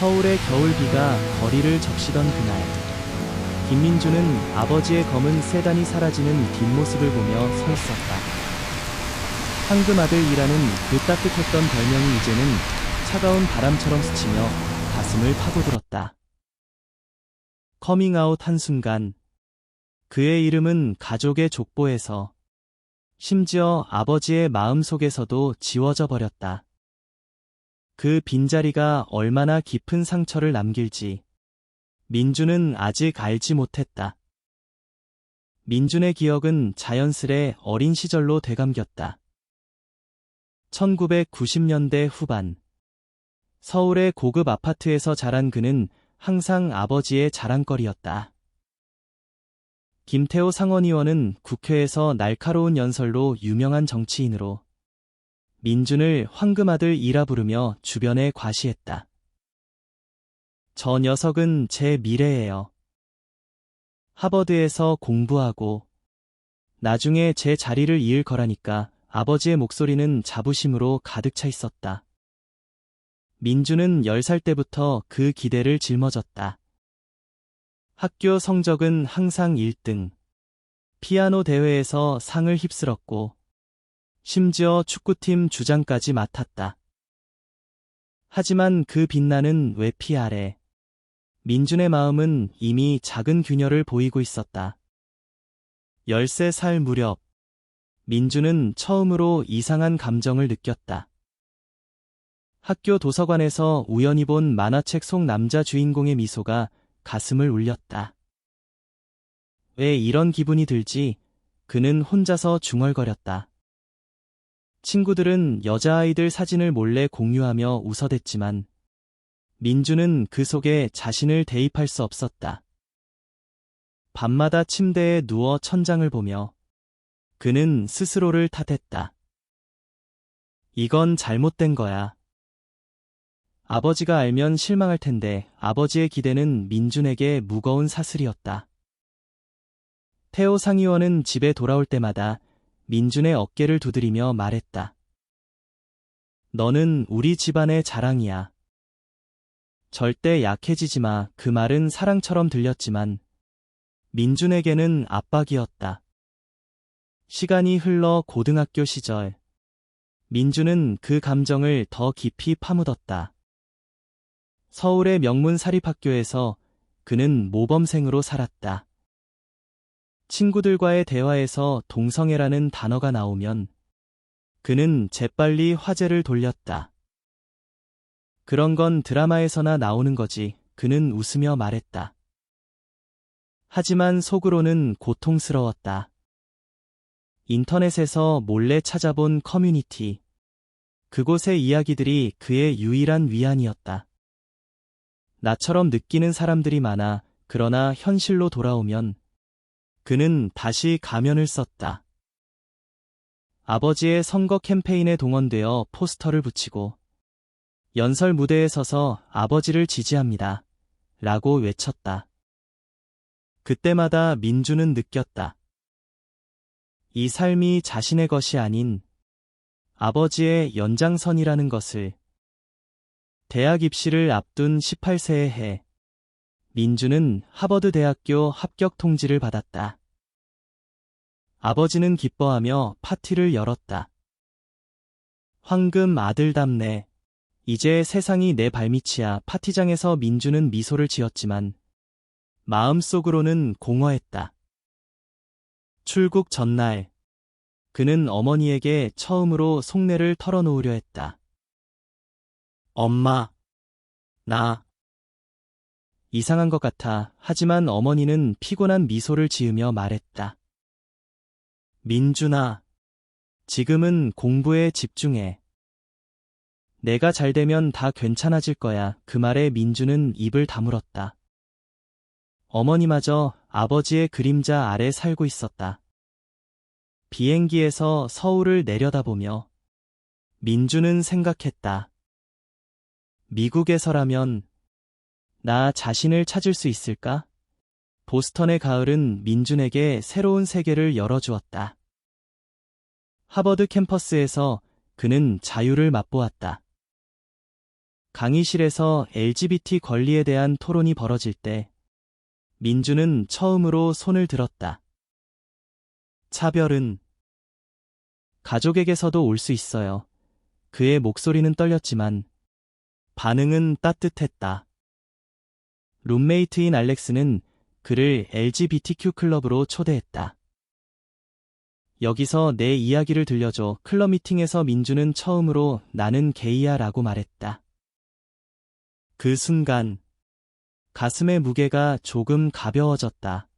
서울의 겨울비가 거리를 적시던 그날, 김민주는 아버지의 검은 세단이 사라지는 뒷모습을 보며 서 있었다. 황금아들이라는 그 따뜻했던 별명이 이제는 차가운 바람처럼 스치며 가슴을 파고들었다. 커밍아웃 한순간 그의 이름은 가족의 족보에서, 심지어 아버지의 마음속에서도 지워져 버렸다. 그 빈자리가 얼마나 깊은 상처를 남길지 민준은 아직 알지 못했다. 민준의 기억은 자연스레 어린 시절로 되감겼다. 1990년대 후반, 서울의 고급 아파트에서 자란 그는 항상 아버지의 자랑거리였다. 김태호 상원의원은 국회에서 날카로운 연설로 유명한 정치인으로, 민준을 황금아들이라 부르며 주변에 과시했다. 저 녀석은 제 미래예요. 하버드에서 공부하고 나중에 제 자리를 이을 거라니까. 아버지의 목소리는 자부심으로 가득 차 있었다. 민준은 10살 때부터 그 기대를 짊어졌다. 학교 성적은 항상 1등, 피아노 대회에서 상을 휩쓸었고, 심지어 축구팀 주장까지 맡았다. 하지만 그 빛나는 외피 아래, 민준의 마음은 이미 작은 균열을 보이고 있었다. 13살 무렵, 민준은 처음으로 이상한 감정을 느꼈다. 학교 도서관에서 우연히 본 만화책 속 남자 주인공의 미소가 가슴을 울렸다. 왜 이런 기분이 들지? 그는 혼자서 중얼거렸다. 친구들은 여자아이들 사진을 몰래 공유하며 웃어댔지만 민준은 그 속에 자신을 대입할 수 없었다. 밤마다 침대에 누워 천장을 보며 그는 스스로를 탓했다. 이건 잘못된 거야. 아버지가 알면 실망할 텐데. 아버지의 기대는 민준에게 무거운 사슬이었다. 태호 상의원은 집에 돌아올 때마다 민준의 어깨를 두드리며 말했다. 너는 우리 집안의 자랑이야. 절대 약해지지 마. 그 말은 사랑처럼 들렸지만 민준에게는 압박이었다. 시간이 흘러 고등학교 시절, 민준은 그 감정을 더 깊이 파묻었다. 서울의 명문 사립학교에서 그는 모범생으로 살았다. 친구들과의 대화에서 동성애라는 단어가 나오면 그는 재빨리 화제를 돌렸다. 그런 건 드라마에서나 나오는 거지. 그는 웃으며 말했다. 하지만 속으로는 고통스러웠다. 인터넷에서 몰래 찾아본 커뮤니티, 그곳의 이야기들이 그의 유일한 위안이었다. 나처럼 느끼는 사람들이 많아. 그러나 현실로 돌아오면 그는 다시 가면을 썼다. 아버지의 선거 캠페인에 동원되어 포스터를 붙이고 연설 무대에 서서 아버지를 지지합니다. 라고 외쳤다. 그때마다 민준은 느꼈다. 이 삶이 자신의 것이 아닌 아버지의 연장선이라는 것을. 대학 입시를 앞둔 18세의 해, 민준은 하버드 대학교 합격 통지를 받았다. 아버지는 기뻐하며 파티를 열었다. 황금 아들답네. 이제 세상이 내 발밑이야. 파티장에서 민준은 미소를 지었지만 마음속으로는 공허했다. 출국 전날, 그는 어머니에게 처음으로 속내를 털어놓으려 했다. 엄마, 나 이상한 것 같아. 하지만 어머니는 피곤한 미소를 지으며 말했다. 민준아, 지금은 공부에 집중해. 내가 잘 되면 다 괜찮아질 거야. 그 말에 민준은 입을 다물었다. 어머니마저 아버지의 그림자 아래 살고 있었다. 비행기에서 서울을 내려다보며 민준은 생각했다. 미국에서라면 나 자신을 찾을 수 있을까? 보스턴의 가을은 민준에게 새로운 세계를 열어주었다. 하버드 캠퍼스에서 그는 자유를 맛보았다. 강의실에서 LGBT 권리에 대한 토론이 벌어질 때 민주는 처음으로 손을 들었다. 차별은 가족에게서도 올 수 있어요. 그의 목소리는 떨렸지만 반응은 따뜻했다. 룸메이트인 알렉스는 그를 LGBTQ 클럽으로 초대했다. 여기서 내 이야기를 들려줘. 클럽 미팅에서 민주는 처음으로 나는 게이야 라고 말했다. 그 순간 가슴의 무게가 조금 가벼워졌다.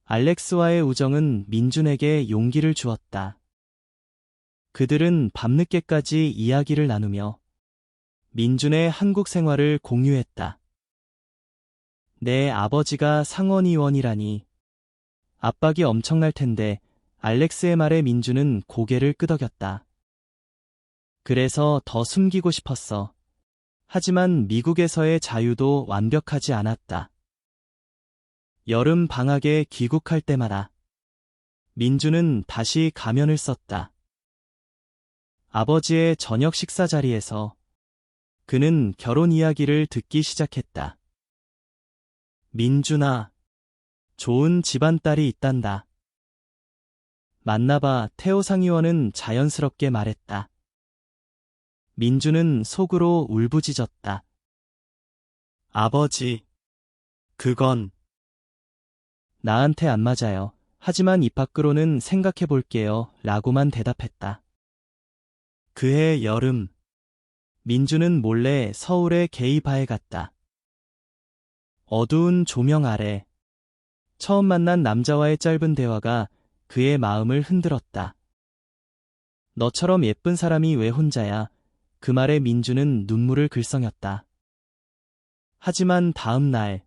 알렉스와의 우정은 민준에게 용기를 주었다. 그들은 밤늦게까지 이야기를 나누며 민준의 한국 생활을 공유했다. 내 아버지가 상원의원이라니 압박이 엄청날 텐데 알렉스의 말에 민준은 고개를 끄덕였다. 그래서 더 숨기고 싶었어. 하지만 미국에서의 자유도 완벽하지 않았다. 여름 방학에 귀국할 때마다 민준은 다시 가면을 썼다. 아버지의 저녁 식사 자리에서 그는 결혼 이야기를 듣기 시작했다. 민준아, 좋은 집안딸이 있단다. 만나봐. 태호 상의원은 자연스럽게 말했다. 민준은 속으로 울부짖었다. 아버지, 그건 나한테 안 맞아요. 하지만 입 밖으로는 생각해 볼게요. 라고만 대답했다. 그해 여름, 민준은 몰래 서울의 게이바에 갔다. 어두운 조명 아래 처음 만난 남자와의 짧은 대화가 그의 마음을 흔들었다. 너처럼 예쁜 사람이 왜 혼자야? 그 말에 민준은 눈물을 글썽였다. 하지만 다음 날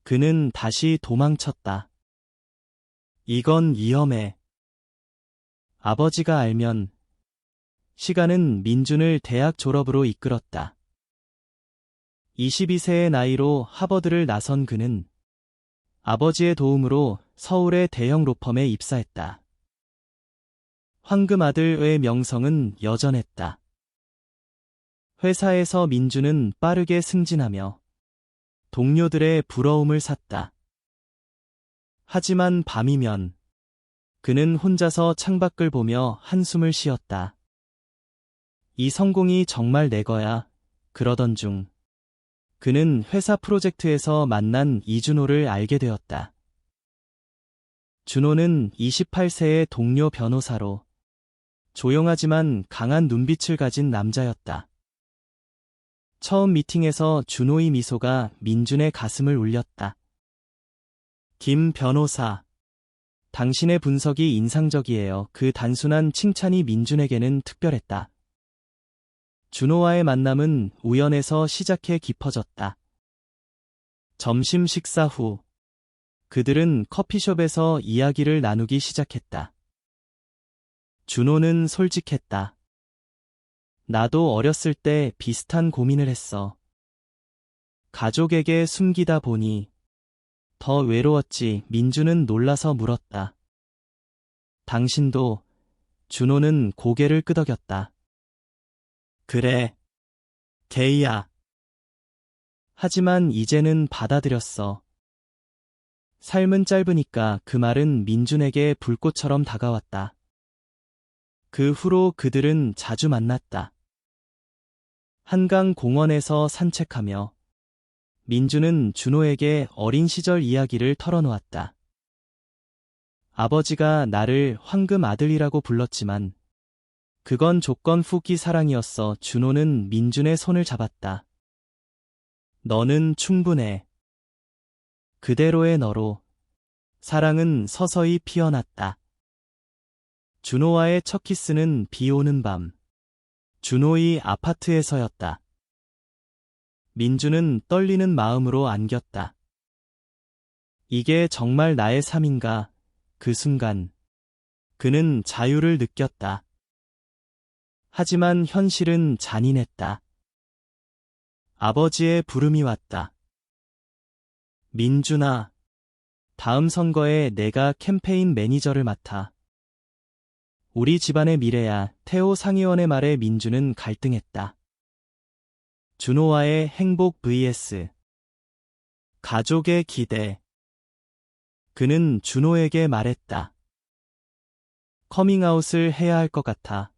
그는 다시 도망쳤다. 이건 위험해. 아버지가 알면. 시간은 민준을 대학 졸업으로 이끌었다. 22세의 나이로 하버드를 나선 그는 아버지의 도움으로 서울의 대형 로펌에 입사했다. 황금 아들의 명성은 여전했다. 회사에서 민준은 빠르게 승진하며 동료들의 부러움을 샀다. 하지만 밤이면 그는 혼자서 창밖을 보며 한숨을 쉬었다. 이 성공이 정말 내 거야. 그러던 중 그는 회사 프로젝트에서 만난 이준호를 알게 되었다. 준호는 28세의 동료 변호사로 조용하지만 강한 눈빛을 가진 남자였다. 처음 미팅에서 준호의 미소가 민준의 가슴을 울렸다. 김 변호사, 당신의 분석이 인상적이에요. 그 단순한 칭찬이 민준에게는 특별했다. 준호와의 만남은 우연에서 시작해 깊어졌다. 점심 식사 후 그들은 커피숍에서 이야기를 나누기 시작했다. 준호는 솔직했다. 나도 어렸을 때 비슷한 고민을 했어. 가족에게 숨기다 보니 더 외로웠지. 민준은 놀라서 물었다. 당신도? 준호는 고개를 끄덕였다. 그래, 게이야. 하지만 이제는 받아들였어. 삶은 짧으니까. 그 말은 민준에게 불꽃처럼 다가왔다. 그 후로 그들은 자주 만났다. 한강 공원에서 산책하며 민준은 준호에게 어린 시절 이야기를 털어놓았다. 아버지가 나를 황금 아들이라고 불렀지만 그건 조건 후기 사랑이었어. 준호는 민준의 손을 잡았다. 너는 충분해. 그대로의 너로. 사랑은 서서히 피어났다. 준호와의 첫 키스는 비 오는 밤. 준호의 아파트에서였다. 민준은 떨리는 마음으로 안겼다. 이게 정말 나의 삶인가? 그 순간 그는 자유를 느꼈다. 하지만 현실은 잔인했다. 아버지의 부름이 왔다. 민준아, 다음 선거에 내가 캠페인 매니저를 맡아. 우리 집안의 미래야. 태호 상의원의 말에 민준은 갈등했다. 준호와의 행복 vs 가족의 기대. 그는 준호에게 말했다. 커밍아웃을 해야 할 것 같아.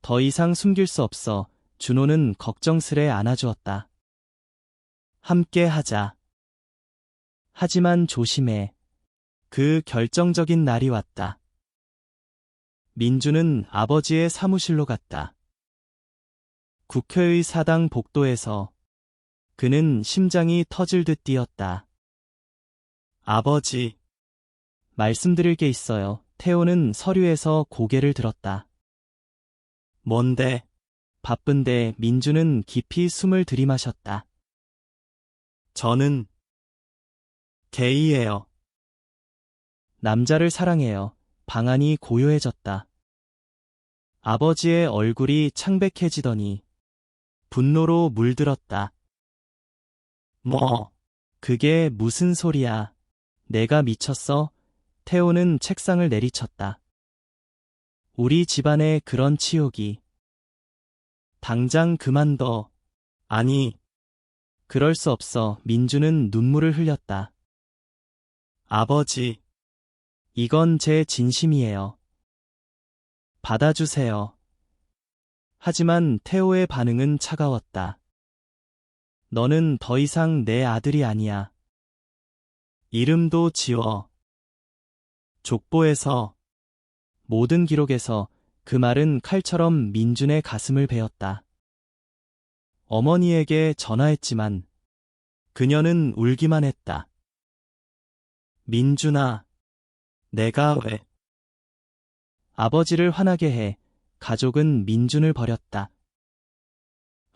더 이상 숨길 수 없어. 준호는 걱정스레 안아주었다. 함께 하자. 하지만 조심해. 그 결정적인 날이 왔다. 민주는 아버지의 사무실로 갔다. 국회의 사당 복도에서 그는 심장이 터질 듯 뛰었다. 아버지, 말씀드릴 게 있어요. 태호는 서류에서 고개를 들었다. 뭔데? 바쁜데. 민주는 깊이 숨을 들이마셨다. 저는 게이예요. 남자를 사랑해요. 방안이 고요해졌다. 아버지의 얼굴이 창백해지더니 분노로 물들었다. 뭐? 그게 무슨 소리야? 내가 미쳤어? 태호는 책상을 내리쳤다. 우리 집안에 그런 치욕이. 당장 그만둬. 아니, 그럴 수 없어. 민주는 눈물을 흘렸다. 아버지, 이건 제 진심이에요. 받아주세요. 하지만 태호의 반응은 차가웠다. 너는 더 이상 내 아들이 아니야. 이름도 지워. 족보에서, 모든 기록에서. 그 말은 칼처럼 민준의 가슴을 베었다. 어머니에게 전화했지만 그녀는 울기만 했다. 민준아, 내가 왜? 아버지를 화나게 해. 가족은 민준을 버렸다.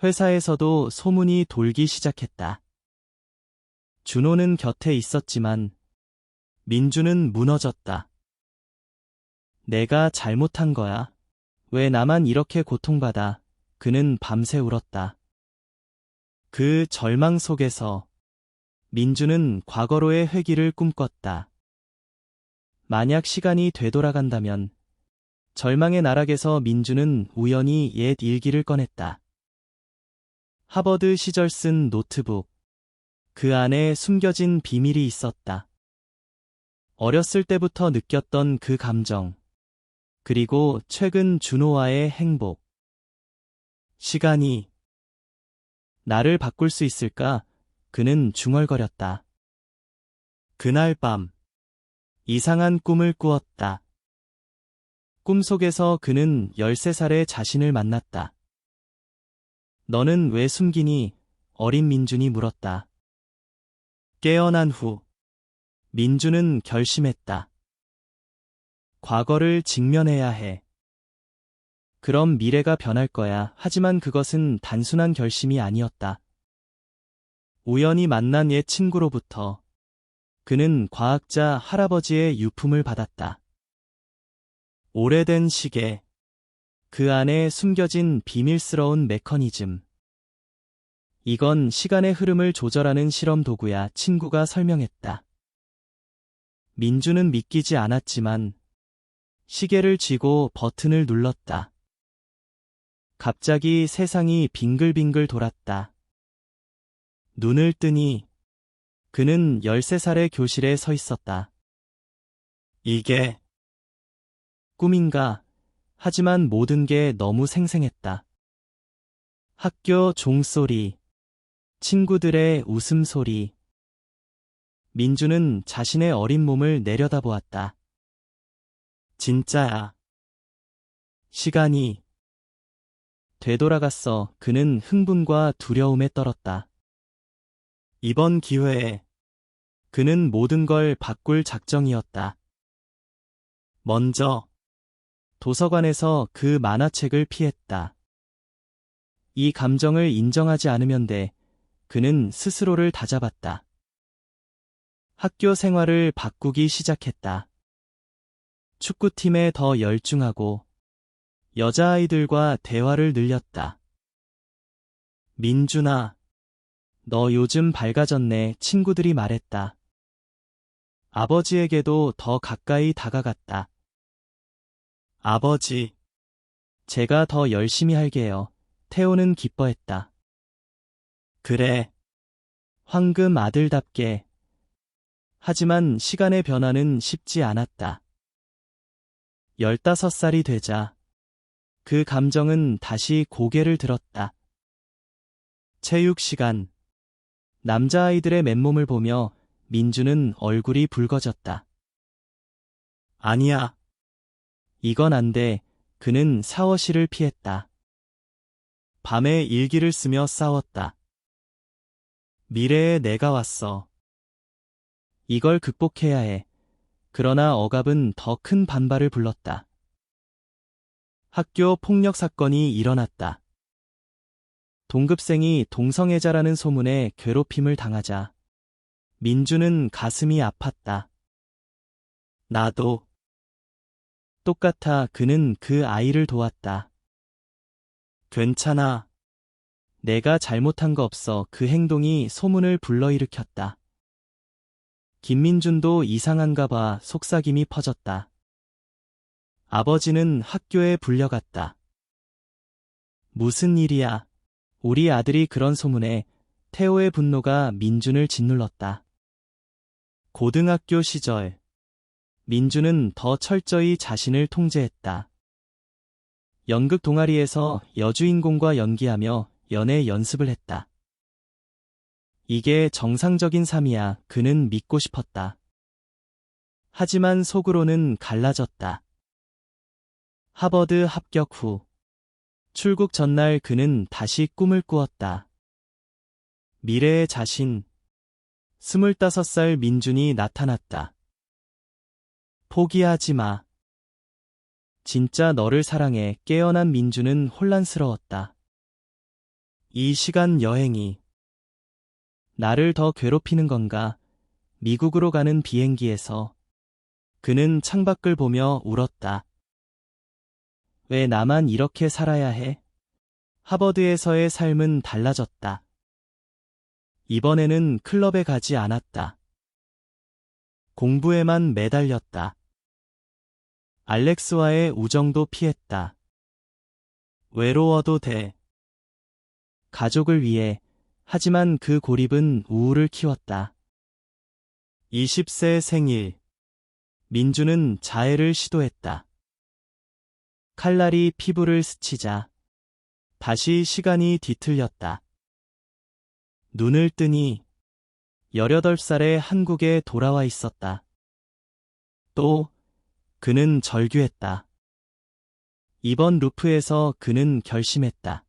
회사에서도 소문이 돌기 시작했다. 준호는 곁에 있었지만 민준은 무너졌다. 내가 잘못한 거야. 왜 나만 이렇게 고통받아? 그는 밤새 울었다. 그 절망 속에서 민주는 과거로의 회귀를 꿈꿨다. 만약 시간이 되돌아간다면 절망의 나락에서 민주는 우연히 옛 일기를 꺼냈다. 하버드 시절 쓴 노트북. 그 안에 숨겨진 비밀이 있었다. 어렸을 때부터 느꼈던 그 감정. 그리고 최근 준호와의 행복. 시간이 나를 바꿀 수 있을까? 그는 중얼거렸다. 그날 밤 이상한 꿈을 꾸었다. 꿈속에서 그는 13살의 자신을 만났다. 너는 왜 숨기니? 어린 민준이 물었다. 깨어난 후 민준은 결심했다. 과거를 직면해야 해. 그럼 미래가 변할 거야. 하지만 그것은 단순한 결심이 아니었다. 우연히 만난 옛 친구로부터 그는 과학자 할아버지의 유품을 받았다. 오래된 시계. 그 안에 숨겨진 비밀스러운 메커니즘. 이건 시간의 흐름을 조절하는 실험 도구야. 친구가 설명했다. 민주는 믿기지 않았지만 시계를 쥐고 버튼을 눌렀다. 갑자기 세상이 빙글빙글 돌았다. 눈을 뜨니 그는 13살의 교실에 서 있었다. 이게 꿈인가? 하지만 모든 게 너무 생생했다. 학교 종소리, 친구들의 웃음소리. 민주는 자신의 어린 몸을 내려다보았다. 진짜야. 시간이 되돌아갔어. 그는 흥분과 두려움에 떨었다. 이번 기회에 그는 모든 걸 바꿀 작정이었다. 먼저 도서관에서 그 만화책을 피했다. 이 감정을 인정하지 않으면 돼. 그는 스스로를 다잡았다. 학교 생활을 바꾸기 시작했다. 축구팀에 더 열중하고 여자아이들과 대화를 늘렸다. 민준아, 너 요즘 밝아졌네. 친구들이 말했다. 아버지에게도 더 가까이 다가갔다. 아버지, 제가 더 열심히 할게요. 태호는 기뻐했다. 그래. 황금 아들답게. 하지만 시간의 변화는 쉽지 않았다. 15살이 되자 그 감정은 다시 고개를 들었다. 체육 시간. 남자아이들의 맨몸을 보며 민주는 얼굴이 붉어졌다. 아니야. 이건 안 돼. 그는 샤워실을 피했다. 밤에 일기를 쓰며 싸웠다. 미래에 내가 왔어. 이걸 극복해야 해. 그러나 억압은 더 큰 반발을 불렀다. 학교 폭력 사건이 일어났다. 동급생이 동성애자라는 소문에 괴롭힘을 당하자 민주는 가슴이 아팠다. 나도. 똑같아. 그는 그 아이를 도왔다. 괜찮아. 내가 잘못한 거 없어. 그 행동이 소문을 불러일으켰다. 김민준도 이상한가 봐. 속삭임이 퍼졌다. 아버지는 학교에 불려갔다. 무슨 일이야? 우리 아들이 그런 소문에. 태호의 분노가 민준을 짓눌렀다. 고등학교 시절 민준은 더 철저히 자신을 통제했다. 연극 동아리에서 여주인공과 연기하며 연애 연습을 했다. 이게 정상적인 삶이야. 그는 믿고 싶었다. 하지만 속으로는 갈라졌다. 하버드 합격 후 출국 전날 그는 다시 꿈을 꾸었다. 미래의 자신. 25살 민준이 나타났다. 포기하지 마. 진짜 너를 사랑해. 깨어난 민준은 혼란스러웠다. 이 시간 여행이 나를 더 괴롭히는 건가? 미국으로 가는 비행기에서 그는 창밖을 보며 울었다. 왜 나만 이렇게 살아야 해? 하버드에서의 삶은 달라졌다. 이번에는 클럽에 가지 않았다. 공부에만 매달렸다. 알렉스와의 우정도 피했다. 외로워도 돼. 가족을 위해. 하지만 그 고립은 우울을 키웠다. 20세 생일. 민주는 자해를 시도했다. 칼날이 피부를 스치자 다시 시간이 뒤틀렸다. 눈을 뜨니 18살의 한국에 돌아와 있었다. 또 그는 절규했다. 이번 루프에서 그는 결심했다.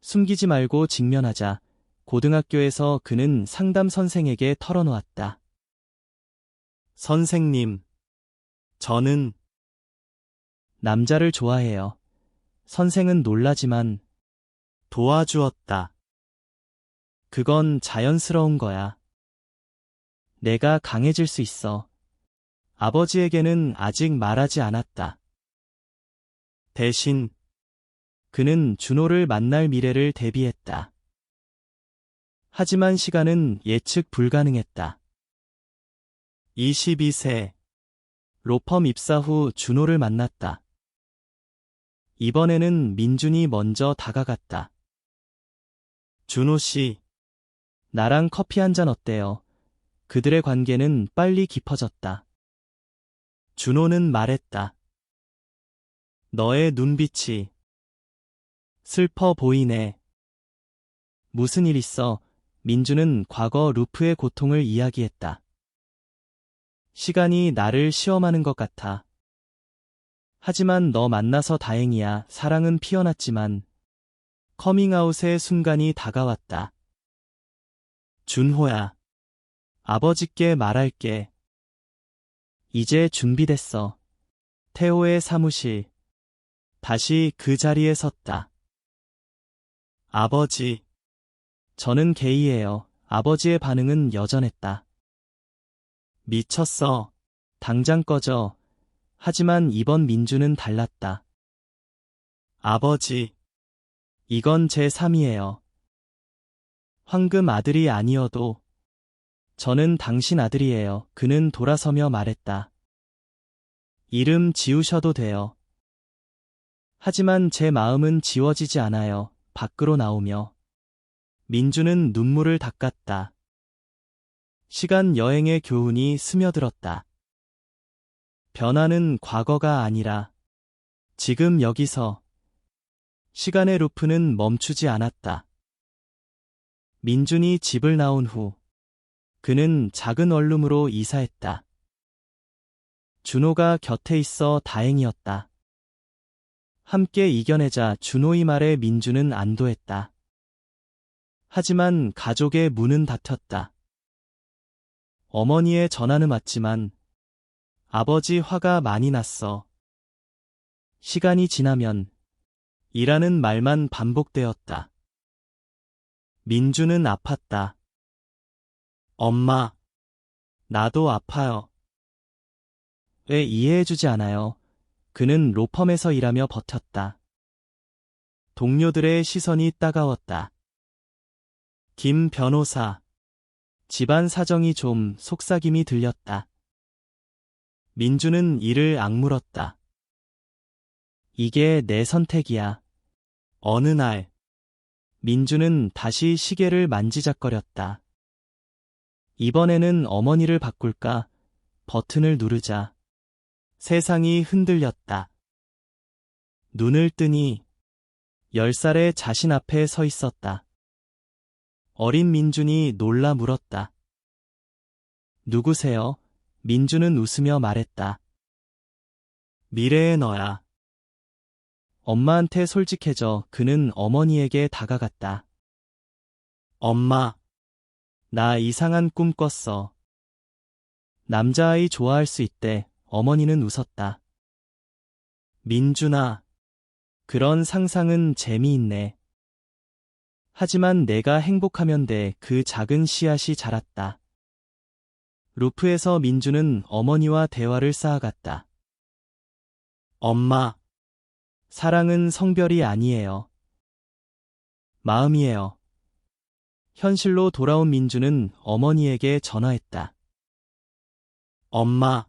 숨기지 말고 직면하자. 고등학교에서 그는 상담 선생에게 털어놓았다. 선생님, 저는 남자를 좋아해요. 선생은 놀라지만 도와주었다. 그건 자연스러운 거야. 내가 강해질 수 있어. 아버지에게는 아직 말하지 않았다. 대신 그는 준호를 만날 미래를 대비했다. 하지만 시간은 예측 불가능했다. 22세. 로펌 입사 후 준호를 만났다. 이번에는 민준이 먼저 다가갔다. 준호 씨, 나랑 커피 한 잔 어때요? 그들의 관계는 빨리 깊어졌다. 준호는 말했다. 너의 눈빛이 슬퍼 보이네. 무슨 일 있어? 민주는 과거 루프의 고통을 이야기했다. 시간이 나를 시험하는 것 같아. 하지만 너 만나서 다행이야. 사랑은 피어났지만 커밍아웃의 순간이 다가왔다. 준호야. 아버지께 말할게. 이제 준비됐어. 태호의 사무실. 다시 그 자리에 섰다. 아버지. 저는 게이예요. 아버지의 반응은 여전했다. 미쳤어. 당장 꺼져. 하지만 이번 민주는 달랐다. 아버지. 이건 제 3이에요. 황금 아들이 아니어도 저는 당신 아들이에요. 그는 돌아서며 말했다. 이름 지우셔도 돼요. 하지만 제 마음은 지워지지 않아요. 밖으로 나오며 민주는 눈물을 닦았다. 시간 여행의 교훈이 스며들었다. 변화는 과거가 아니라 지금 여기서. 시간의 루프는 멈추지 않았다. 민준이 집을 나온 후 그는 작은 원룸으로 이사했다. 준호가 곁에 있어 다행이었다. 함께 이겨내자 준호의 말에 민준은 안도했다. 하지만 가족의 문은 닫혔다. 어머니의 전화는 왔지만 아버지 화가 많이 났어. 시간이 지나면 이라는 말만 반복되었다. 민준은 아팠다. 엄마, 나도 아파요. 왜 이해해주지 않아요? 그는 로펌에서 일하며 버텼다. 동료들의 시선이 따가웠다. 김 변호사. 집안 사정이 좀 속삭임이 들렸다. 민주는 이를 악물었다. 이게 내 선택이야. 어느 날, 민주는 다시 시계를 만지작거렸다. 이번에는 어머니를 바꿀까? 버튼을 누르자. 세상이 흔들렸다. 눈을 뜨니 10살의 자신 앞에 서 있었다. 어린 민준이 놀라 물었다. 누구세요? 민준은 웃으며 말했다. 미래의 너야. 엄마한테 솔직해져 그는 어머니에게 다가갔다. 엄마, 나 이상한 꿈 꿨어. 남자아이 좋아할 수 있대. 어머니는 웃었다. 민준아, 그런 상상은 재미있네. 하지만 내가 행복하면 돼. 그 작은 씨앗이 자랐다. 루프에서 민준은 어머니와 대화를 쌓아갔다. 엄마, 사랑은 성별이 아니에요. 마음이에요. 현실로 돌아온 민준은 어머니에게 전화했다. 엄마,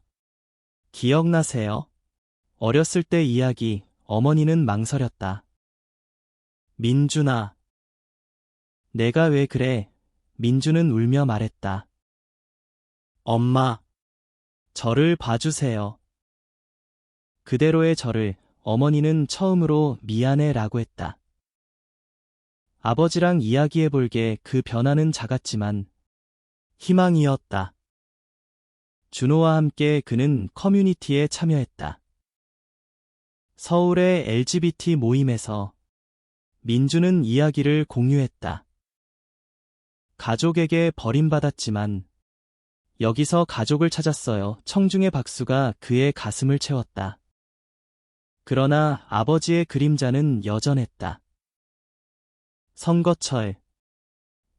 기억나세요? 어렸을 때 이야기. 어머니는 망설였다. 민준아, 내가 왜 그래? 민준은 울며 말했다. 엄마, 저를 봐주세요. 그대로의 저를. 어머니는 처음으로 미안해 라고 했다. 아버지랑 이야기해볼게. 그 변화는 작았지만 희망이었다. 준호와 함께 그는 커뮤니티에 참여했다. 서울의 LGBT 모임에서 민주는 이야기를 공유했다. 가족에게 버림받았지만 여기서 가족을 찾았어요. 청중의 박수가 그의 가슴을 채웠다. 그러나 아버지의 그림자는 여전했다. 선거철.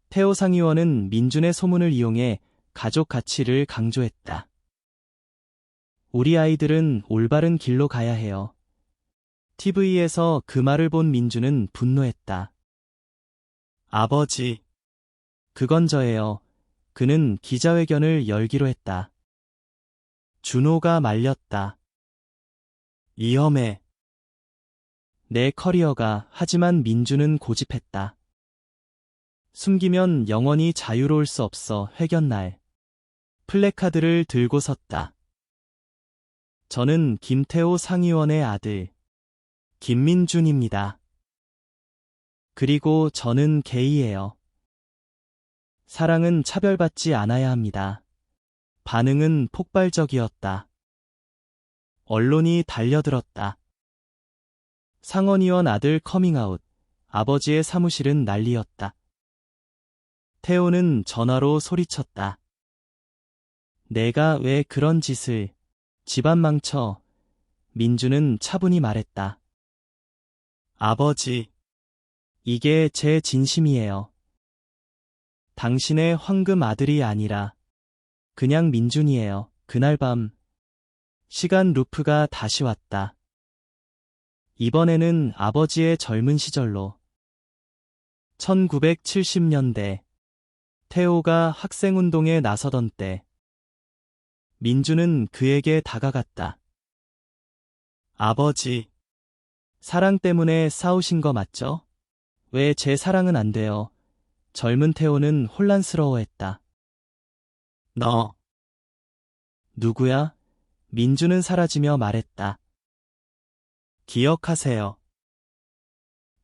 태호 상의원은 민준의 소문을 이용해 가족 가치를 강조했다. 우리 아이들은 올바른 길로 가야 해요. TV에서 그 말을 본 민준은 분노했다. 아버지, 그건 저예요. 그는 기자회견을 열기로 했다. 준호가 말렸다. 위험해. 내 커리어가. 하지만 민준은 고집했다. 숨기면 영원히 자유로울 수 없어. 회견날. 플래카드를 들고 섰다. 저는 김태호 상의원의 아들, 김민준입니다. 그리고 저는 게이예요. 사랑은 차별받지 않아야 합니다. 반응은 폭발적이었다. 언론이 달려들었다. 상원의원 아들 커밍아웃. 아버지의 사무실은 난리였다. 태호는 전화로 소리쳤다. 내가 왜 그런 짓을. 집안 망쳐. 민주는 차분히 말했다. 아버지, 이게 제 진심이에요. 당신의 황금 아들이 아니라 그냥 민준이에요. 그날 밤 시간 루프가 다시 왔다. 이번에는 아버지의 젊은 시절로. 1970년대 태호가 학생운동에 나서던 때 민준은 그에게 다가갔다. 아버지, 사랑 때문에 싸우신 거 맞죠? 왜 제 사랑은 안 돼요? 젊은 태호는 혼란스러워했다. 너, 누구야? 민주는 사라지며 말했다. 기억하세요.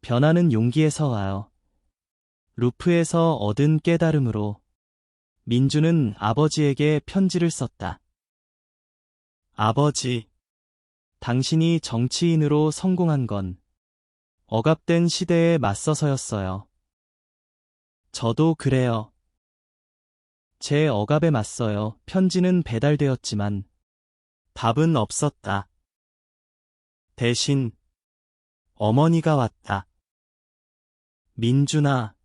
변화는 용기에서 와요. 루프에서 얻은 깨달음으로 민주는 아버지에게 편지를 썼다. 아버지, 당신이 정치인으로 성공한 건 억압된 시대에 맞서서였어요. 저도 그래요. 제 억압에 맞서요. 편지는 배달되었지만 답은 없었다. 대신 어머니가 왔다. 민준아,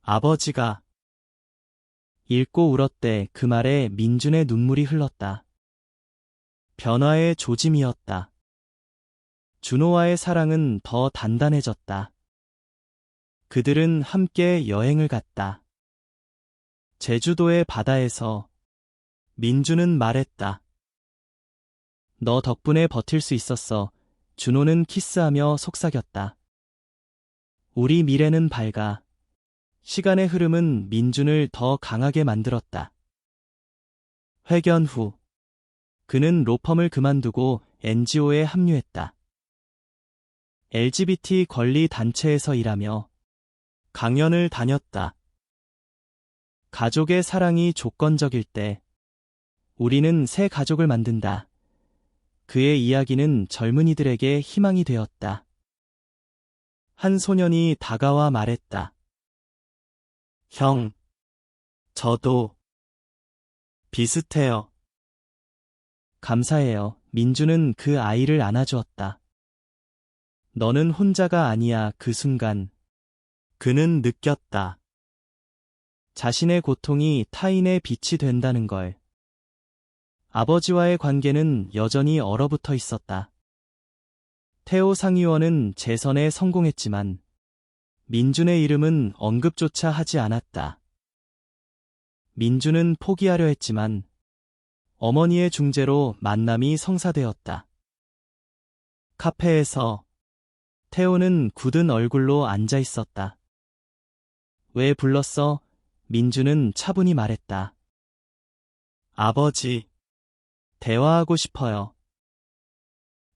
아버지가 읽고 울었대. 그 말에 민준의 눈물이 흘렀다. 변화의 조짐이었다. 준호와의 사랑은 더 단단해졌다. 그들은 함께 여행을 갔다. 제주도의 바다에서 민주는 말했다. 너 덕분에 버틸 수 있었어. 준호는 키스하며 속삭였다. 우리 미래는 밝아. 시간의 흐름은 민준을 더 강하게 만들었다. 회견 후 그는 로펌을 그만두고 NGO에 합류했다. LGBT 권리 단체에서 일하며 강연을 다녔다. 가족의 사랑이 조건적일 때 우리는 새 가족을 만든다. 그의 이야기는 젊은이들에게 희망이 되었다. 한 소년이 다가와 말했다. 형, 저도 비슷해요. 감사해요. 민주는 그 아이를 안아주었다. 너는 혼자가 아니야. 그 순간 그는 느꼈다. 자신의 고통이 타인의 빛이 된다는 걸. 아버지와의 관계는 여전히 얼어붙어 있었다. 태호 상의원은 재선에 성공했지만 민준의 이름은 언급조차 하지 않았다. 민준은 포기하려 했지만 어머니의 중재로 만남이 성사되었다. 카페에서 태호는 굳은 얼굴로 앉아 있었다. 왜 불렀어? 민준은 차분히 말했다. 아버지, 대화하고 싶어요.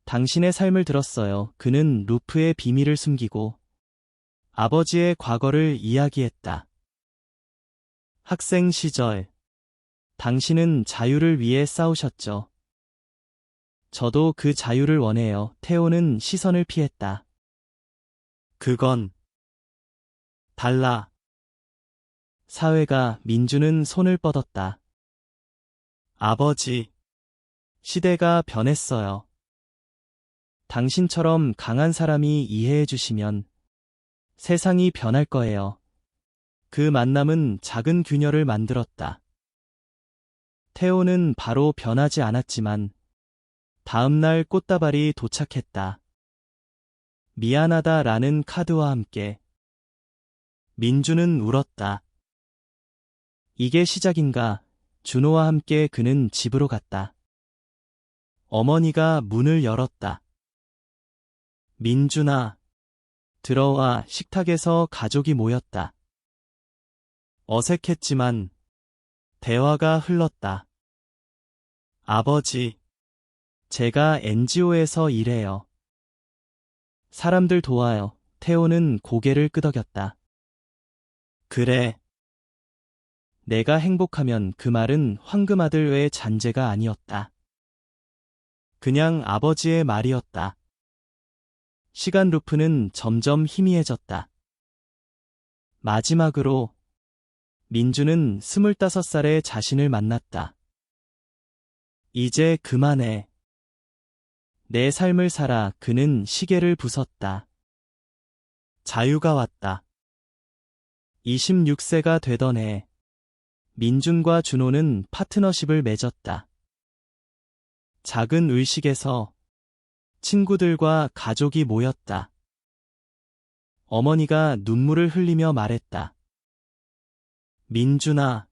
당신의 삶을 들었어요. 그는 루프의 비밀을 숨기고 아버지의 과거를 이야기했다. 학생 시절, 당신은 자유를 위해 싸우셨죠. 저도 그 자유를 원해요. 태호는 시선을 피했다. 그건 달라. 사회가 민주는 손을 뻗었다. 아버지, 시대가 변했어요. 당신처럼 강한 사람이 이해해 주시면 세상이 변할 거예요. 그 만남은 작은 균열을 만들었다. 태호는 바로 변하지 않았지만 다음 날 꽃다발이 도착했다. 미안하다 라는 카드와 함께 민주는 울었다. 이게 시작인가? 준호와 함께 그는 집으로 갔다. 어머니가 문을 열었다. 민준아, 들어와. 식탁에서 가족이 모였다. 어색했지만 대화가 흘렀다. 아버지, 제가 NGO에서 일해요. 사람들 도와요. 태호는 고개를 끄덕였다. 그래, 내가 행복하면 그 말은 황금아들 외의 잔재가 아니었다. 그냥 아버지의 말이었다. 시간 루프는 점점 희미해졌다. 마지막으로 민주는 25살의 자신을 만났다. 이제 그만해. 내 삶을 살아. 그는 시계를 부쉈다. 자유가 왔다. 26세가 되던 해, 민준과 준호는 파트너십을 맺었다. 작은 의식에서 친구들과 가족이 모였다. 어머니가 눈물을 흘리며 말했다. 민준아,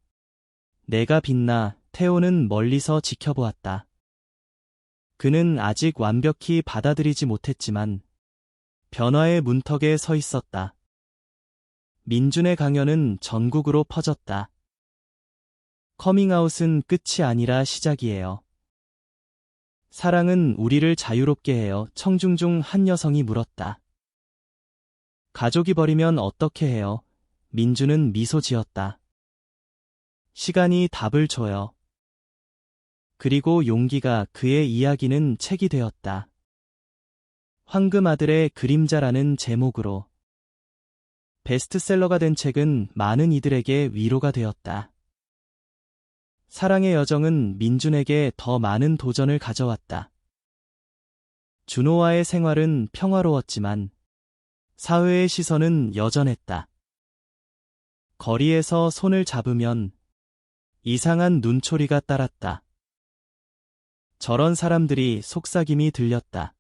내가 빛나. 태호는 멀리서 지켜보았다. 그는 아직 완벽히 받아들이지 못했지만 변화의 문턱에 서 있었다. 민준의 강연은 전국으로 퍼졌다. 커밍아웃은 끝이 아니라 시작이에요. 사랑은 우리를 자유롭게 해요. 청중 중 한 여성이 물었다. 가족이 버리면 어떻게 해요? 민준은 미소 지었다. 시간이 답을 줘요. 그리고 용기가 그의 이야기는 책이 되었다. 황금 아들의 그림자라는 제목으로. 베스트셀러가 된 책은 많은 이들에게 위로가 되었다. 사랑의 여정은 민준에게 더 많은 도전을 가져왔다. 준호와의 생활은 평화로웠지만 사회의 시선은 여전했다. 거리에서 손을 잡으면 이상한 눈초리가 따랐다. 저런 사람들이 속삭임이 들렸다.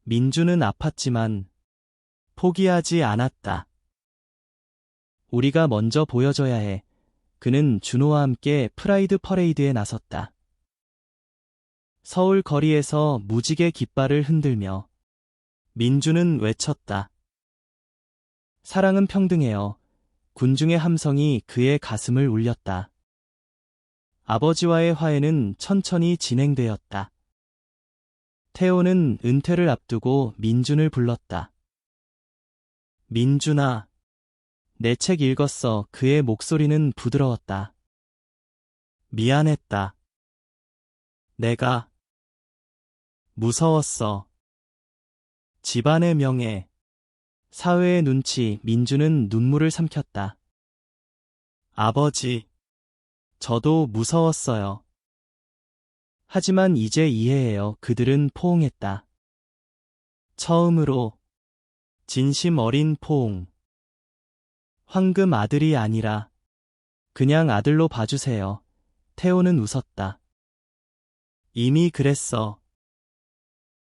민준은 아팠지만 포기하지 않았다. 우리가 먼저 보여줘야 해. 그는 준호와 함께 프라이드 퍼레이드에 나섰다. 서울 거리에서 무지개 깃발을 흔들며 민준은 외쳤다. 사랑은 평등해요. 군중의 함성이 그의 가슴을 울렸다. 아버지와의 화해는 천천히 진행되었다. 태호는 은퇴를 앞두고 민준을 불렀다. 민준아, 내 책 읽었어. 그의 목소리는 부드러웠다. 미안했다. 내가 무서웠어. 집안의 명예, 사회의 눈치. 민준은 눈물을 삼켰다. 아버지, 저도 무서웠어요. 하지만 이제 이해해요. 그들은 포옹했다. 처음으로 진심 어린 포옹. 황금 아들이 아니라 그냥 아들로 봐주세요. 태호는 웃었다. 이미 그랬어.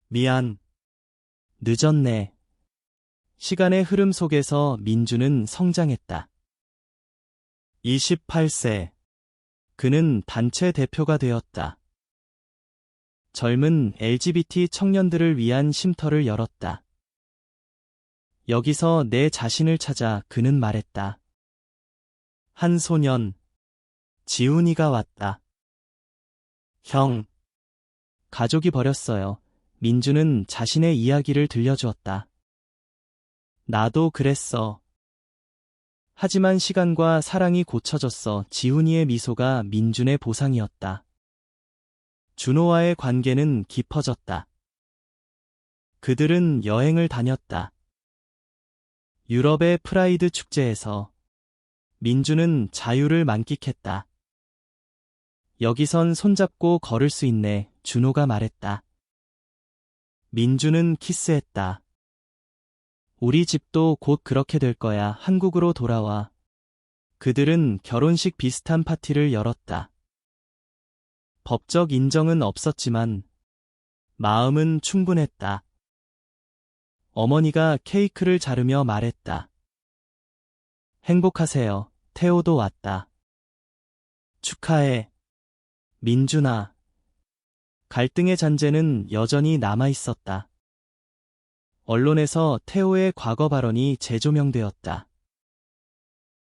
미안. 늦었네. 시간의 흐름 속에서 민준은 성장했다. 28세. 그는 단체 대표가 되었다. 젊은 LGBT 청년들을 위한 쉼터를 열었다. 여기서 내 자신을 찾아. 그는 말했다. 한 소년, 지훈이가 왔다. 형, 가족이 버렸어요. 민준은 자신의 이야기를 들려주었다. 나도 그랬어. 하지만 시간과 사랑이 고쳐졌어. 지훈이의 미소가 민준의 보상이었다. 준호와의 관계는 깊어졌다. 그들은 여행을 다녔다. 유럽의 프라이드 축제에서 민준은 자유를 만끽했다. 여기선 손잡고 걸을 수 있네. 준호가 말했다. 민준은 키스했다. 우리 집도 곧 그렇게 될 거야. 한국으로 돌아와. 그들은 결혼식 비슷한 파티를 열었다. 법적 인정은 없었지만 마음은 충분했다. 어머니가 케이크를 자르며 말했다. 행복하세요. 태호도 왔다. 축하해. 민준아. 갈등의 잔재는 여전히 남아있었다. 언론에서 태호의 과거 발언이 재조명되었다.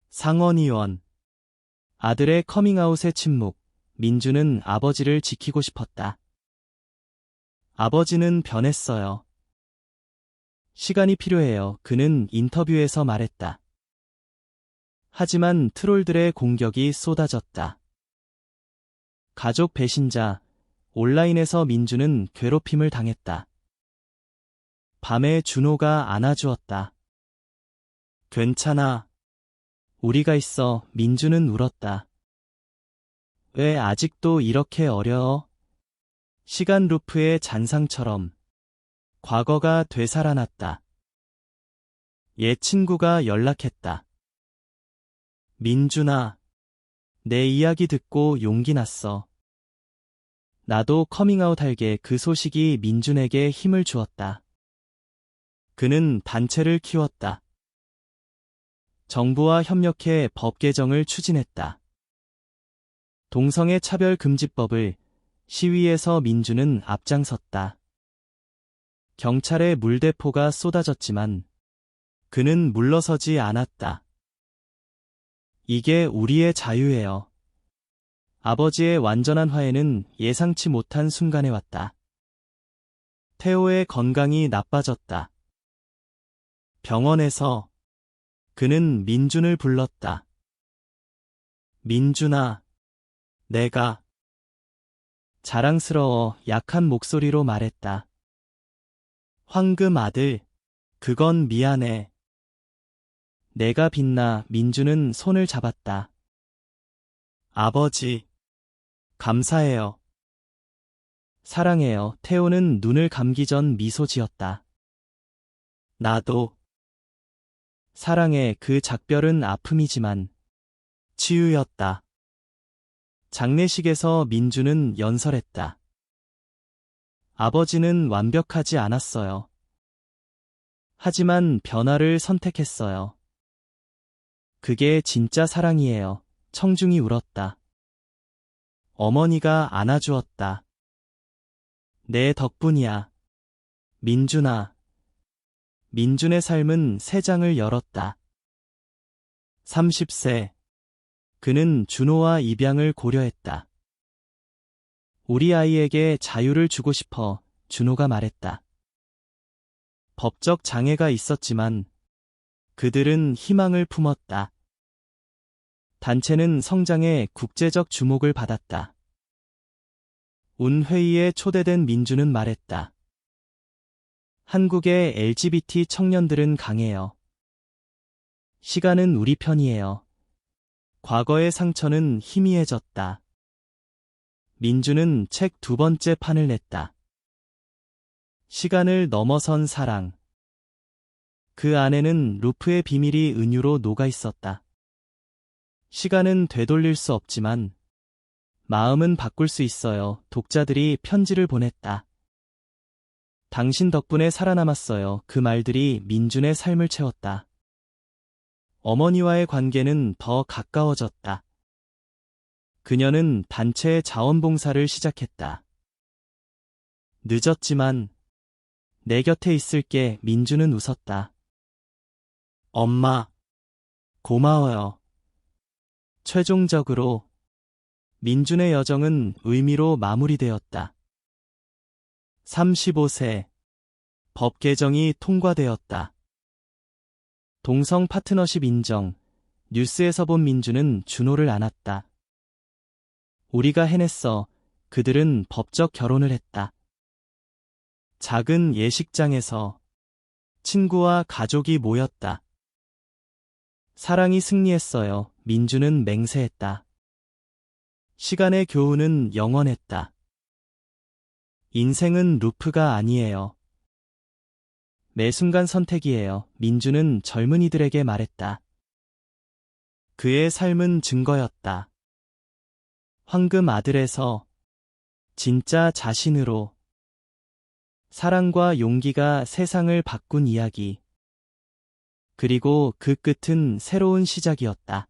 상원의원. 아들의 커밍아웃의 침묵. 민준은 아버지를 지키고 싶었다. 아버지는 변했어요. 시간이 필요해요. 그는 인터뷰에서 말했다. 하지만 트롤들의 공격이 쏟아졌다. 가족 배신자. 온라인에서 민준은 괴롭힘을 당했다. 밤에 준호가 안아주었다. 괜찮아. 우리가 있어. 민준은 울었다. 왜 아직도 이렇게 어려워? 시간 루프의 잔상처럼 과거가 되살아났다. 옛 친구가 연락했다. 민준아, 내 이야기 듣고 용기 났어. 나도 커밍아웃 할게. 그 소식이 민준에게 힘을 주었다. 그는 단체를 키웠다. 정부와 협력해 법 개정을 추진했다. 동성애 차별 금지법을 시위에서 민준은 앞장섰다. 경찰의 물대포가 쏟아졌지만 그는 물러서지 않았다. 이게 우리의 자유예요. 아버지의 완전한 화해는 예상치 못한 순간에 왔다. 테오의 건강이 나빠졌다. 병원에서 그는 민준을 불렀다. 민준아, 내가 자랑스러워 약한 목소리로 말했다. 황금 아들, 그건 미안해. 내가 빛나 민준은 손을 잡았다. 아버지, 감사해요. 사랑해요. 태호는 눈을 감기 전 미소 지었다. 나도. 사랑해. 그 작별은 아픔이지만 치유였다. 장례식에서 민준은 연설했다. 아버지는 완벽하지 않았어요. 하지만 변화를 선택했어요. 그게 진짜 사랑이에요. 청중이 울었다. 어머니가 안아주었다. 내 덕분이야. 민준아. 민준의 삶은 새 장을 열었다. 30세. 그는 준호와 입양을 고려했다. 우리 아이에게 자유를 주고 싶어, 준호가 말했다. 법적 장애가 있었지만 그들은 희망을 품었다. 단체는 성장에 국제적 주목을 받았다. 운회의에 초대된 민준은 말했다. 한국의 LGBT 청년들은 강해요. 시간은 우리 편이에요. 과거의 상처는 희미해졌다. 민준은 책 2번째 판을 냈다. 시간을 넘어선 사랑. 그 안에는 루프의 비밀이 은유로 녹아 있었다. 시간은 되돌릴 수 없지만 마음은 바꿀 수 있어요. 독자들이 편지를 보냈다. 당신 덕분에 살아남았어요. 그 말들이 민준의 삶을 채웠다. 어머니와의 관계는 더 가까워졌다. 그녀는 단체의 자원봉사를 시작했다. 늦었지만 내 곁에 있을게. 민준은 웃었다. 엄마, 고마워요. 최종적으로 민준의 여정은 의미로 마무리되었다. 35세. 법 개정이 통과되었다. 동성 파트너십 인정. 뉴스에서 본 민준은 준호를 안았다. 우리가 해냈어. 그들은 법적 결혼을 했다. 작은 예식장에서 친구와 가족이 모였다. 사랑이 승리했어요. 민준은 맹세했다. 시간의 교훈은 영원했다. 인생은 루프가 아니에요. 매 순간 선택이에요. 민준은 젊은이들에게 말했다. 그의 삶은 증거였다. 황금 아들에서 진짜 자신으로. 사랑과 용기가 세상을 바꾼 이야기. 그리고 그 끝은 새로운 시작이었다.